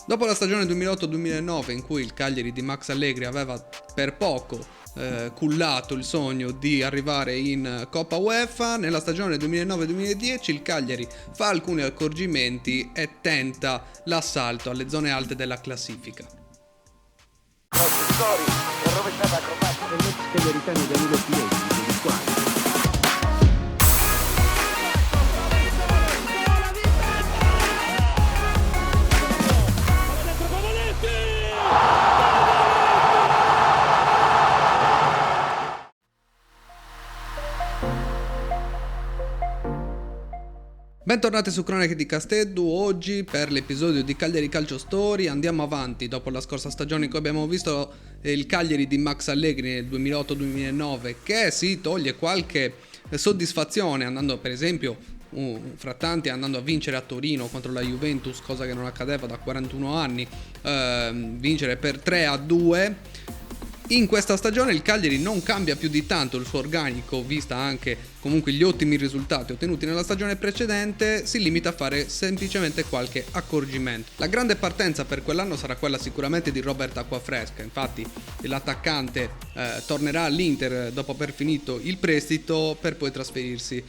Dopo la stagione 2008-2009 in cui il Cagliari di Max Allegri aveva per poco cullato il sogno di arrivare in Coppa UEFA, nella stagione 2009-2010 il Cagliari fa alcuni accorgimenti e tenta l'assalto alle zone alte della classifica. Bentornati su Cronache di Casteddu. Oggi per l'episodio di Cagliari Calcio Story andiamo avanti dopo la scorsa stagione in cui abbiamo visto il Cagliari di Max Allegri nel 2008-2009 che si toglie qualche soddisfazione andando per esempio fra tanti andando a vincere a Torino contro la Juventus, cosa che non accadeva da 41 anni, vincere per 3-2. In questa stagione il Cagliari non cambia più di tanto il suo organico, vista anche comunque gli ottimi risultati ottenuti nella stagione precedente, si limita a fare semplicemente qualche accorgimento. La grande partenza per quell'anno sarà quella sicuramente di Robert Acquafresca, infatti l'attaccante tornerà all'Inter dopo aver finito il prestito per poi trasferirsi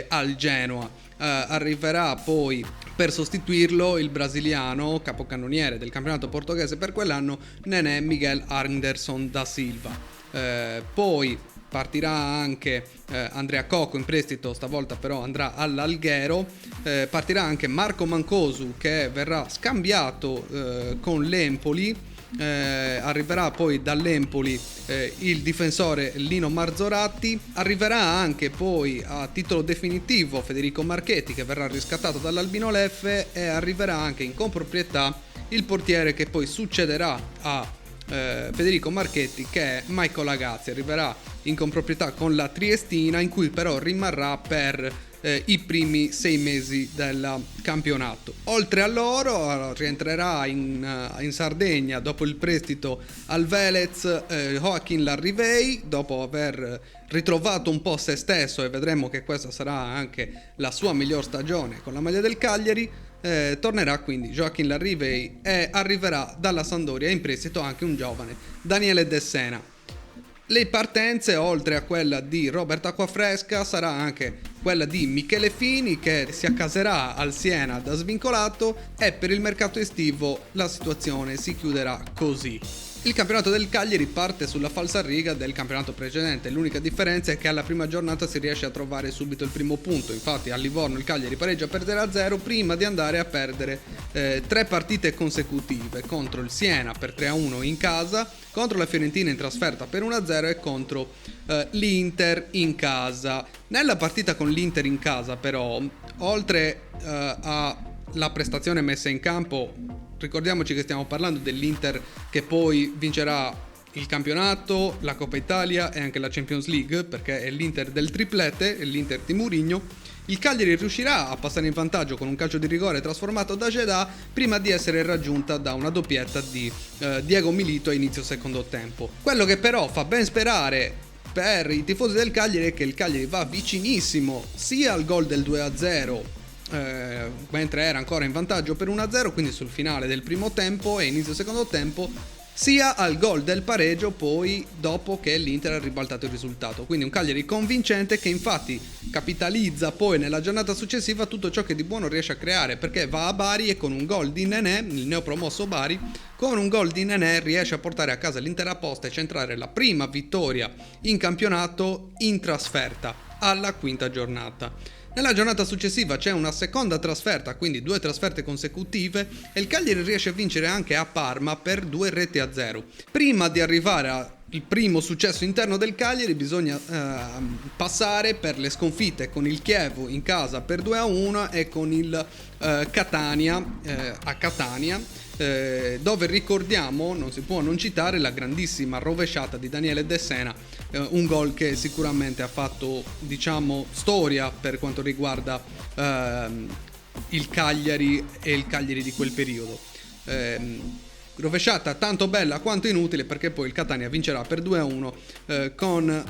al Genoa. Arriverà poi per sostituirlo il brasiliano capocannoniere del campionato portoghese per quell'anno, Nené Miguel Anderson da Silva. Poi partirà anche Andrea Cocco in prestito, stavolta però andrà all'Alghero. Partirà anche Marco Mancosu che verrà scambiato con l'Empoli. Arriverà poi dall'Empoli il difensore Lino Marzorati. Arriverà anche poi a titolo definitivo Federico Marchetti che verrà riscattato dall'Albino Leffe, e arriverà anche in comproprietà il portiere che poi succederà a Federico Marchetti, che è Michael Agazzi. Arriverà in comproprietà con la Triestina, in cui però rimarrà per i primi 6 mesi del campionato. Oltre a loro rientrerà in Sardegna dopo il prestito al Velez Joaquin Larrivei, dopo aver ritrovato un po' se stesso, e vedremo che questa sarà anche la sua miglior stagione con la maglia del Cagliari. Tornerà quindi Joaquin Larrivei e arriverà dalla Sampdoria in prestito anche un giovane Daniele De Sena. Le partenze, oltre a quella di Robert Acquafresca, sarà anche quella di Michele Fini che si accaserà al Siena da svincolato, e per il mercato estivo la situazione si chiuderà così. Il campionato del Cagliari parte sulla falsariga del campionato precedente, l'unica differenza è che alla prima giornata si riesce a trovare subito il primo punto. Infatti a Livorno il Cagliari pareggia per 0-0 prima di andare a perdere 3 partite consecutive contro il Siena per 3-1 in casa, contro la Fiorentina in trasferta per 1-0 e contro l'Inter in casa. Nella partita con l'Inter in casa però, oltre alla prestazione messa in campo, ricordiamoci che stiamo parlando dell'Inter che poi vincerà il campionato, la Coppa Italia e anche la Champions League, perché è l'Inter del triplete, è l'Inter di Mourinho. Il Cagliari riuscirà a passare in vantaggio con un calcio di rigore trasformato da Gedà prima di essere raggiunta da una doppietta di Diego Milito a inizio secondo tempo. Quello che però fa ben sperare per i tifosi del Cagliari è che il Cagliari va vicinissimo sia al gol del 2-0 mentre era ancora in vantaggio per 1-0, quindi sul finale del primo tempo e inizio secondo tempo, sia al gol del pareggio poi dopo che l'Inter ha ribaltato il risultato. Quindi un Cagliari convincente che infatti capitalizza poi nella giornata successiva tutto ciò che di buono riesce a creare, perché va a Bari e con un gol di Nené, il neopromosso Bari, con un gol di Nené riesce a portare a casa l'intera posta e centrare la prima vittoria in campionato in trasferta alla quinta giornata. Nella giornata successiva c'è una seconda trasferta, quindi 2 trasferte consecutive, e il Cagliari riesce a vincere anche a Parma per 2-0. Prima di arrivare al primo successo interno del Cagliari bisogna passare per le sconfitte con il Chievo in casa per 2-1 e con il Catania a Catania, dove ricordiamo, non si può non citare la grandissima rovesciata di Daniele De Sena, un gol che sicuramente ha fatto, diciamo, storia per quanto riguarda il Cagliari e il Cagliari di quel periodo. rovesciata tanto bella quanto inutile, perché poi il Catania vincerà per 2-1 con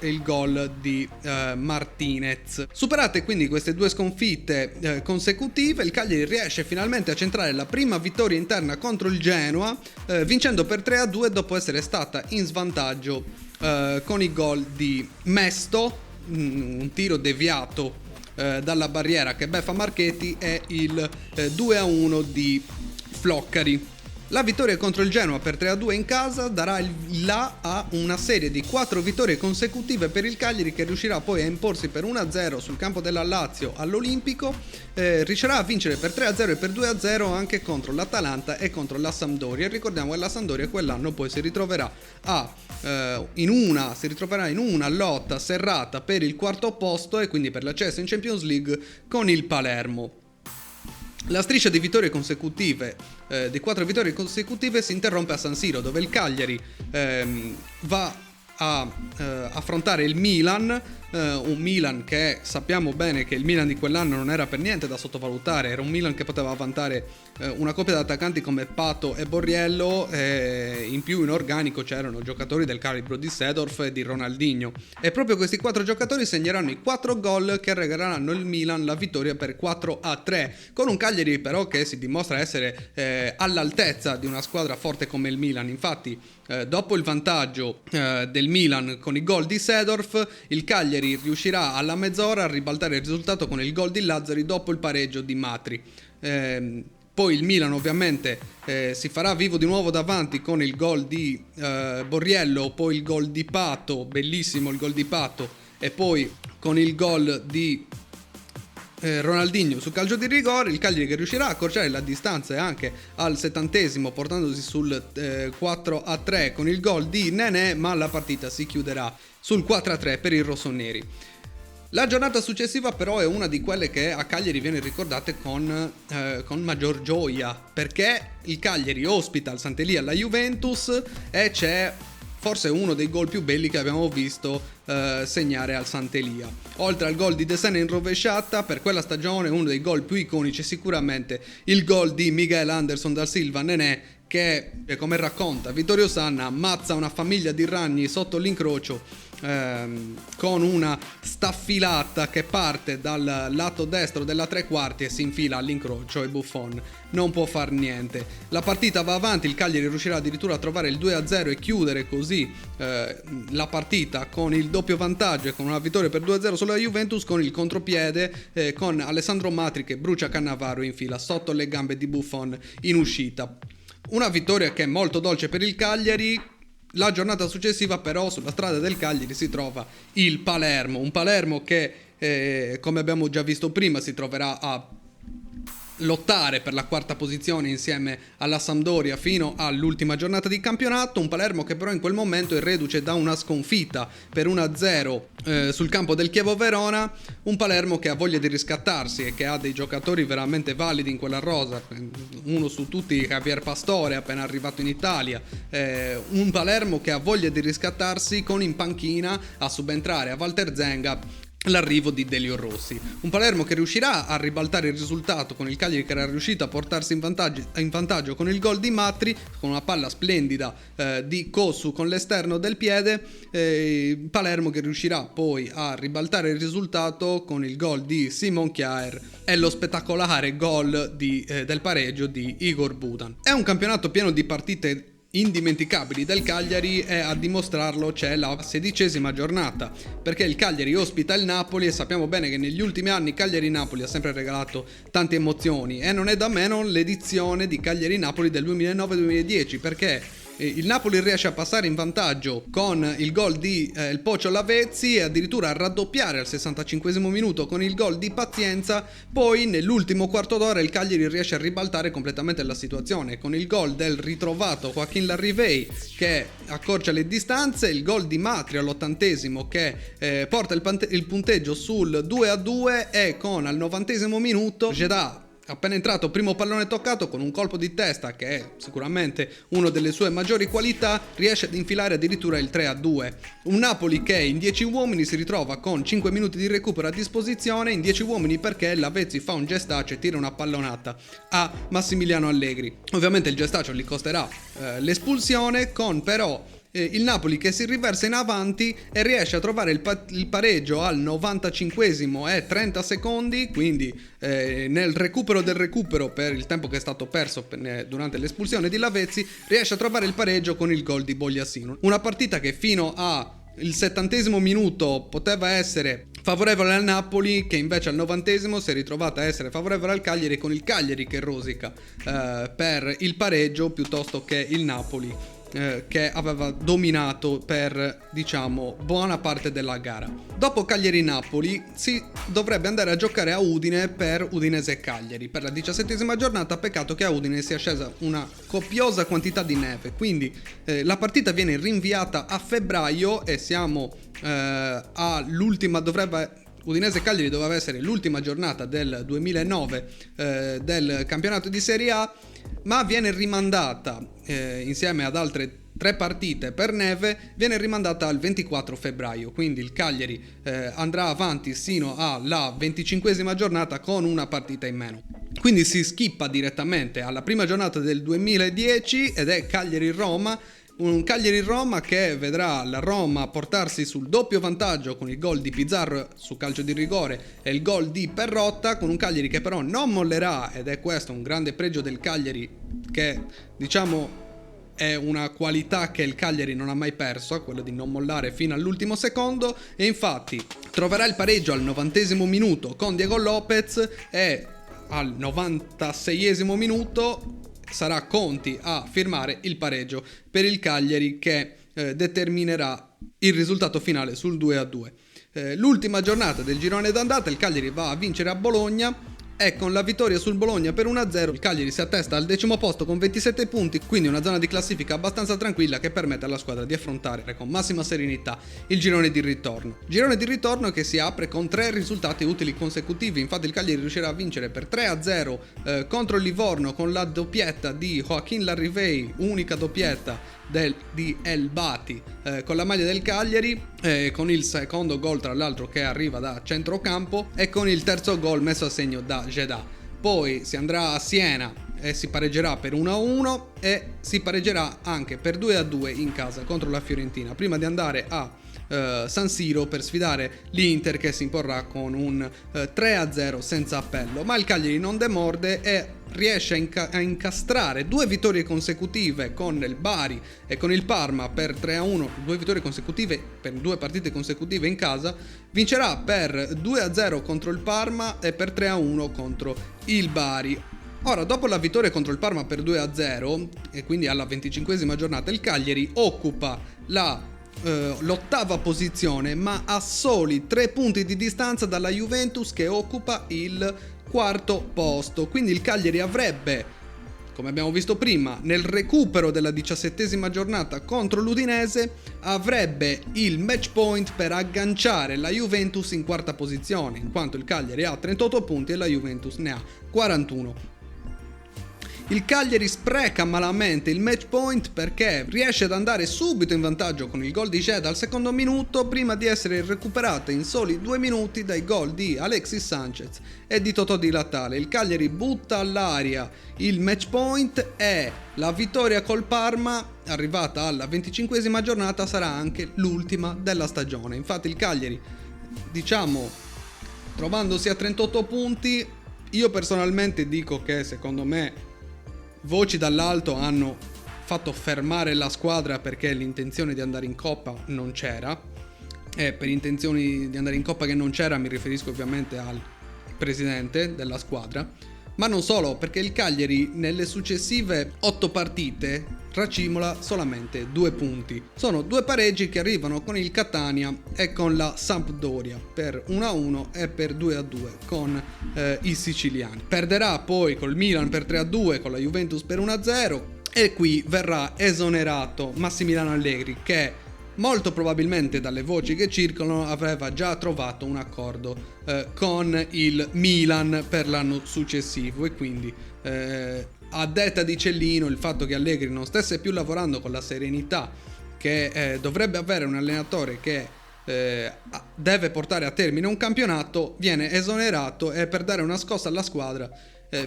il gol di Martinez. Superate quindi queste due sconfitte consecutive, il Cagliari riesce finalmente a centrare la prima vittoria interna contro il Genoa, vincendo per 3-2 dopo essere stata in svantaggio con i gol di Mesto, un tiro deviato dalla barriera che beffa Marchetti, e il 2-1 di Floccari. La vittoria contro il Genoa per 3-2 in casa darà il là a una serie di 4 vittorie consecutive per il Cagliari, che riuscirà poi a imporsi per 1-0 sul campo della Lazio all'Olimpico, riuscirà a vincere per 3-0 e per 2-0 anche contro l'Atalanta e contro la Sampdoria. Ricordiamo che la Sampdoria quell'anno poi si ritroverà in una lotta serrata per il quarto posto e quindi per l'accesso in Champions League con il Palermo. La striscia di vittorie consecutive, di 4 vittorie consecutive, si interrompe a San Siro, dove il Cagliari va a affrontare il Milan, un Milan che sappiamo bene che il Milan di quell'anno non era per niente da sottovalutare, era un Milan che poteva vantare una coppia di attaccanti come Pato e Borriello, in più in organico c'erano giocatori del calibro di Seedorf e di Ronaldinho, e proprio questi 4 giocatori segneranno i 4 gol che regaleranno al Milan la vittoria per 4-3, con un Cagliari però che si dimostra essere all'altezza di una squadra forte come il Milan. Infatti dopo il vantaggio del Milan con i gol di Seedorf, il Cagliari riuscirà alla mezz'ora a ribaltare il risultato con il gol di Lazzari dopo il pareggio di Matri. Poi il Milan ovviamente si farà vivo di nuovo davanti con il gol di Borriello, poi il gol di Pato, bellissimo il gol di Pato, e poi con il gol di Ronaldinho sul calcio di rigore. Il Cagliari che riuscirà a accorciare la distanza anche al 70esimo, portandosi sul 4-3 con il gol di Nenè, ma la partita si chiuderà sul 4-3 per i rossoneri. La giornata successiva però è una di quelle che a Cagliari viene ricordate con maggior gioia, perché il Cagliari ospita al Sant'Elia la Juventus e c'è forse uno dei gol più belli che abbiamo visto segnare al Sant'Elia. Oltre al gol di De Sena in rovesciata, per quella stagione uno dei gol più iconici è sicuramente il gol di Miguel Anderson da Silva Nenè, che come racconta Vittorio Sanna ammazza una famiglia di ragni sotto l'incrocio con una staffilata che parte dal lato destro della tre quarti e si infila all'incrocio, e Buffon non può far niente. La partita va avanti, il Cagliari riuscirà addirittura a trovare il 2-0 e chiudere così la partita con il doppio vantaggio e con una vittoria per 2-0 sulla Juventus, con il contropiede con Alessandro Matri che brucia Cannavaro in fila sotto le gambe di Buffon in uscita. Una vittoria che è molto dolce per il Cagliari. La giornata successiva però sulla strada del Cagliari si trova il Palermo, un Palermo che come abbiamo già visto prima si troverà a lottare per la quarta posizione insieme alla Sampdoria fino all'ultima giornata di campionato. Un Palermo che però in quel momento è reduce da una sconfitta per 1-0 sul campo del Chievo Verona. Un Palermo che ha voglia di riscattarsi e che ha dei giocatori veramente validi in quella rosa, uno su tutti Javier Pastore appena arrivato in Italia. Un Palermo che ha voglia di riscattarsi con in panchina a subentrare a Walter Zenga l'arrivo di Delio Rossi. Un Palermo che riuscirà a ribaltare il risultato con il Cagliari che era riuscito a portarsi in vantaggio con il gol di Matri, con una palla splendida di Cosu con l'esterno del piede. Palermo che riuscirà poi a ribaltare il risultato con il gol di Simon Kjaer e lo spettacolare gol del pareggio di Igor Budan. È un campionato pieno di partite indimenticabili del Cagliari, e a dimostrarlo c'è la 16ª giornata, perché il Cagliari ospita il Napoli e sappiamo bene che negli ultimi anni Cagliari-Napoli ha sempre regalato tante emozioni, e non è da meno l'edizione di Cagliari-Napoli del 2009-2010, perché il Napoli riesce a passare in vantaggio con il gol di il Pocio Lavezzi e addirittura a raddoppiare al 65esimo minuto con il gol di Pazienza. Poi nell'ultimo quarto d'ora il Cagliari riesce a ribaltare completamente la situazione con il gol del ritrovato Joaquin Larrivei che accorcia le distanze, il gol di Matri all'80esimo che porta il punteggio sul 2-2, e con al 90esimo minuto Jeddah appena entrato, primo pallone toccato, con un colpo di testa che è sicuramente una delle sue maggiori qualità, riesce ad infilare addirittura il 3-2. Un Napoli che in 10 uomini si ritrova con 5 minuti di recupero a disposizione, in 10 uomini perché l'Avezzi fa un gestaccio e tira una pallonata a Massimiliano Allegri. Ovviamente il gestaccio gli costerà l'espulsione, con però il Napoli che si riversa in avanti e riesce a trovare il pareggio al 95esimo e 30 secondi, quindi nel recupero del recupero, per il tempo che è stato perso durante l'espulsione di Lavezzi, riesce a trovare il pareggio con il gol di Bogliasino. Una partita che fino al 70esimo minuto poteva essere favorevole al Napoli, che invece al 90esimo si è ritrovata a essere favorevole al Cagliari, con il Cagliari che rosica per il pareggio piuttosto che il Napoli che aveva dominato per, diciamo, buona parte della gara. Dopo Cagliari-Napoli si dovrebbe andare a giocare a Udine per Udinese-Cagliari per la 17esima giornata. Peccato che a Udine sia scesa una copiosa quantità di neve, quindi la partita viene rinviata a febbraio e siamo all'ultima, Udinese-Cagliari doveva essere l'ultima giornata del 2009 del campionato di Serie A, ma viene rimandata insieme ad altre 3 partite per neve, viene rimandata al 24 febbraio, quindi il Cagliari andrà avanti sino alla 25esima giornata con una partita in meno. Quindi si skippa direttamente alla prima giornata del 2010 ed è Cagliari-Roma. Un Cagliari-Roma che vedrà la Roma portarsi sul doppio vantaggio con il gol di Pizarro su calcio di rigore e il gol di Perrotta, con un Cagliari che però non mollerà, ed è questo un grande pregio del Cagliari, che diciamo è una qualità che il Cagliari non ha mai perso, quello di non mollare fino all'ultimo secondo, e infatti troverà il pareggio al 90esimo minuto con Diego Lopez e al 96esimo minuto sarà Conti a firmare il pareggio per il Cagliari, che determinerà il risultato finale sul 2-2. L'ultima giornata del girone d'andata il Cagliari va a vincere a Bologna e con la vittoria sul Bologna per 1-0 il Cagliari si attesta al 10° posto con 27 punti, quindi una zona di classifica abbastanza tranquilla che permette alla squadra di affrontare con massima serenità il girone di ritorno. Girone di ritorno che si apre con 3 risultati utili consecutivi. Infatti il Cagliari riuscirà a vincere per 3-0 contro il Livorno con la doppietta di Joaquin Larrivei, unica doppietta di El Bati con la maglia del Cagliari, con il secondo gol tra l'altro che arriva da centrocampo e con il terzo gol messo a segno da Jeddah. Poi si andrà a Siena e si pareggerà per 1-1 e si pareggerà anche per 2-2 in casa contro la Fiorentina, prima di andare a San Siro per sfidare l'Inter, che si imporrà con un 3-0 senza appello. Ma il Cagliari non demorde e riesce a incastrare 2 vittorie consecutive con il Bari e con il Parma per 3-1, 2 vittorie consecutive per 2 partite consecutive in casa. Vincerà per 2-0 contro il Parma e per 3-1 contro il Bari. Ora, dopo la vittoria contro il Parma per 2-0 e quindi alla 25esima giornata, il Cagliari occupa l'ottava posizione, ma a soli 3 punti di distanza dalla Juventus, che occupa il 4° posto. Quindi il Cagliari avrebbe, come abbiamo visto prima, nel recupero della 17esima giornata contro l'Udinese, avrebbe il match point per agganciare la Juventus in 4ª posizione, in quanto il Cagliari ha 38 punti e la Juventus ne ha 41. Il Cagliari spreca malamente il match point perché riesce ad andare subito in vantaggio con il gol di Jeddah al 2° minuto, prima di essere recuperato in soli 2 minuti dai gol di Alexis Sanchez e di Totò Di Latale. Il Cagliari butta all'aria il match point e la vittoria col Parma, arrivata alla 25esima giornata, sarà anche l'ultima della stagione. Infatti il Cagliari, diciamo, trovandosi a 38 punti, io personalmente dico che secondo me voci dall'alto hanno fatto fermare la squadra perché l'intenzione di andare in Coppa non c'era, e per intenzioni di andare in Coppa che non c'era mi riferisco ovviamente al presidente della squadra, ma non solo, perché il Cagliari nelle successive 8 partite racimola solamente 2 punti. Sono 2 pareggi che arrivano con il Catania e con la Sampdoria per 1-1 e per 2-2 con i siciliani. Perderà poi col Milan per 3-2, con la Juventus per 1-0 e qui verrà esonerato Massimiliano Allegri, che molto probabilmente dalle voci che circolano aveva già trovato un accordo con il Milan per l'anno successivo, e quindi a detta di Cellino il fatto che Allegri non stesse più lavorando con la serenità che dovrebbe avere un allenatore che deve portare a termine un campionato, viene esonerato, e per dare una scossa alla squadra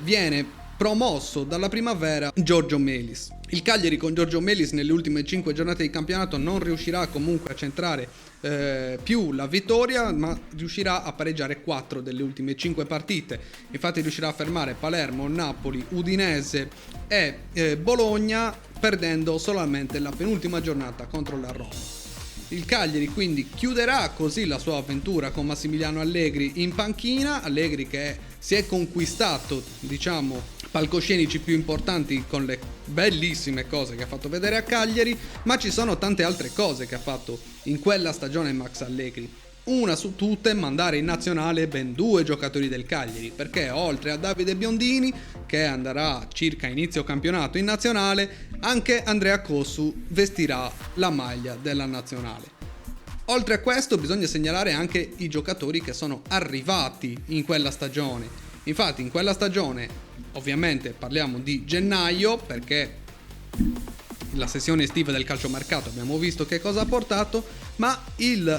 viene promosso dalla primavera Giorgio Melis. Il Cagliari con Giorgio Melis nelle ultime 5 giornate di campionato non riuscirà comunque a centrare più la vittoria, ma riuscirà a pareggiare 4 delle ultime 5 partite. Infatti riuscirà a fermare Palermo, Napoli, Udinese e Bologna, perdendo solamente la penultima giornata contro la Roma. Il Cagliari quindi chiuderà così la sua avventura con Massimiliano Allegri in panchina. Allegri che si è conquistato, diciamo, palcoscenici più importanti con le bellissime cose che ha fatto vedere a Cagliari, ma ci sono tante altre cose che ha fatto in quella stagione Max Allegri. Una su tutte, mandare in nazionale ben 2 giocatori del Cagliari, perché oltre a Davide Biondini, che andrà circa inizio campionato in nazionale, anche Andrea Cossu vestirà la maglia della nazionale. Oltre a questo bisogna segnalare anche i giocatori che sono arrivati in quella stagione. Infatti in quella stagione ovviamente parliamo di gennaio, perché la sessione estiva del calciomercato abbiamo visto che cosa ha portato, ma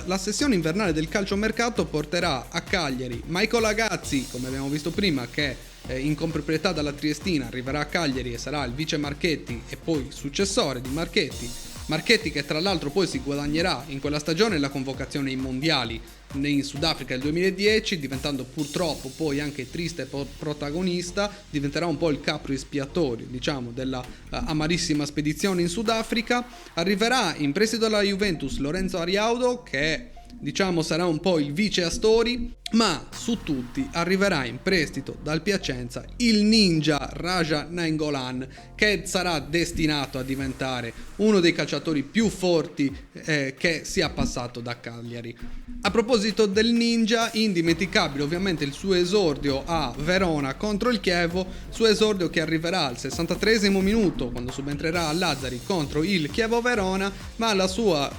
la sessione invernale del calciomercato porterà a Cagliari Michael Agazzi, come abbiamo visto prima, che in comproprietà dalla Triestina arriverà a Cagliari e sarà il vice Marchetti e poi successore di Marchetti. Marchetti che tra l'altro poi si guadagnerà in quella stagione la convocazione ai mondiali in Sudafrica nel 2010, diventando purtroppo poi anche triste protagonista. Diventerà un po' il capro espiatorio, diciamo, della amarissima spedizione in Sudafrica. Arriverà in prestito alla Juventus Lorenzo Ariaudo, che diciamo sarà un po' il vice Astori, ma su tutti arriverà in prestito dal Piacenza il ninja Raja Nainggolan, che sarà destinato a diventare uno dei calciatori più forti che sia passato da Cagliari. A proposito del ninja, indimenticabile ovviamente il suo esordio a Verona contro il Chievo, suo esordio che arriverà al 63esimo minuto quando subentrerà a Lazzari contro il Chievo Verona, ma la sua,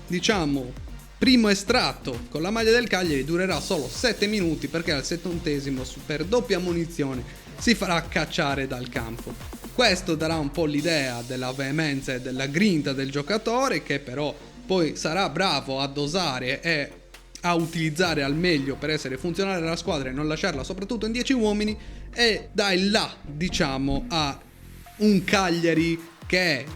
diciamo, primo estratto con la maglia del Cagliari durerà solo 7 minuti, perché al 70esimo per doppia munizione si farà cacciare dal campo. Questo darà un po' l'idea della veemenza e della grinta del giocatore, che però poi sarà bravo a dosare e a utilizzare al meglio per essere funzionale alla squadra e non lasciarla soprattutto in 10 uomini, e dà il là, diciamo, a un Cagliari che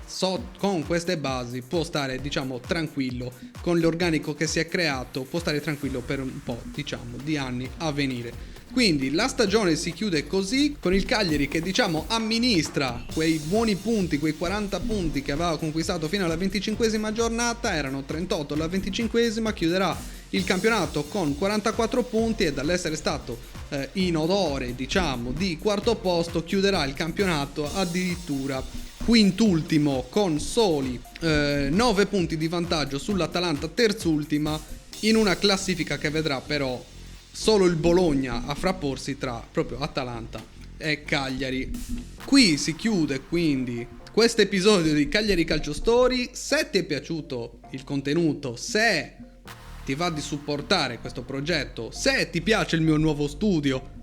con queste basi può stare, diciamo, tranquillo, con l'organico che si è creato, può stare tranquillo per un po', diciamo, di anni a venire. Quindi la stagione si chiude così, con il Cagliari che, diciamo, amministra quei buoni punti, quei 40 punti che aveva conquistato fino alla 25esima giornata, erano 38 alla 25esima, chiuderà il campionato con 44 punti e dall'essere stato in odore, diciamo, di quarto posto, chiuderà il campionato addirittura quintultimo con soli 9 punti di vantaggio sull'Atalanta terzultima, in una classifica che vedrà però solo il Bologna a frapporsi tra proprio Atalanta e Cagliari. Qui si chiude quindi questo episodio di Cagliari Calcio Story. Se ti è piaciuto il contenuto, se ti va di supportare questo progetto, se ti piace il mio nuovo studio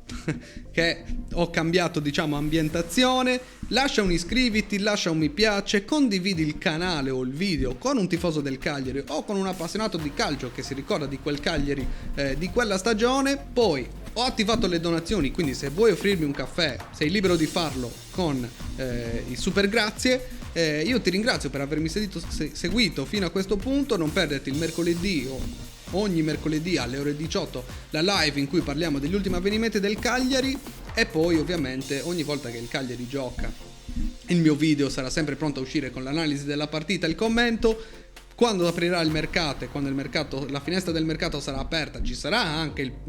che ho cambiato, diciamo, ambientazione, lascia un iscriviti, lascia un mi piace, condividi il canale o il video con un tifoso del Cagliari o con un appassionato di calcio che si ricorda di quel Cagliari di quella stagione. Poi ho attivato le donazioni, quindi se vuoi offrirmi un caffè sei libero di farlo con i super grazie. Io ti ringrazio per avermi seguito fino a questo punto. Non perderti il mercoledì o ogni mercoledì alle ore 18 la live in cui parliamo degli ultimi avvenimenti del Cagliari, e poi ovviamente ogni volta che il Cagliari gioca il mio video sarà sempre pronto a uscire con l'analisi della partita e il commento. Quando aprirà il mercato e quando la finestra del mercato sarà aperta, ci sarà anche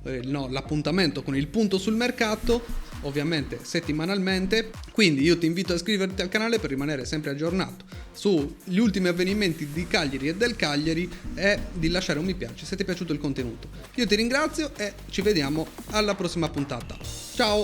l'appuntamento con il punto sul mercato, ovviamente settimanalmente. Quindi io ti invito a iscriverti al canale per rimanere sempre aggiornato sugli ultimi avvenimenti di Cagliari e del Cagliari, e di lasciare un mi piace se ti è piaciuto il contenuto. Io ti ringrazio e ci vediamo alla prossima puntata. Ciao!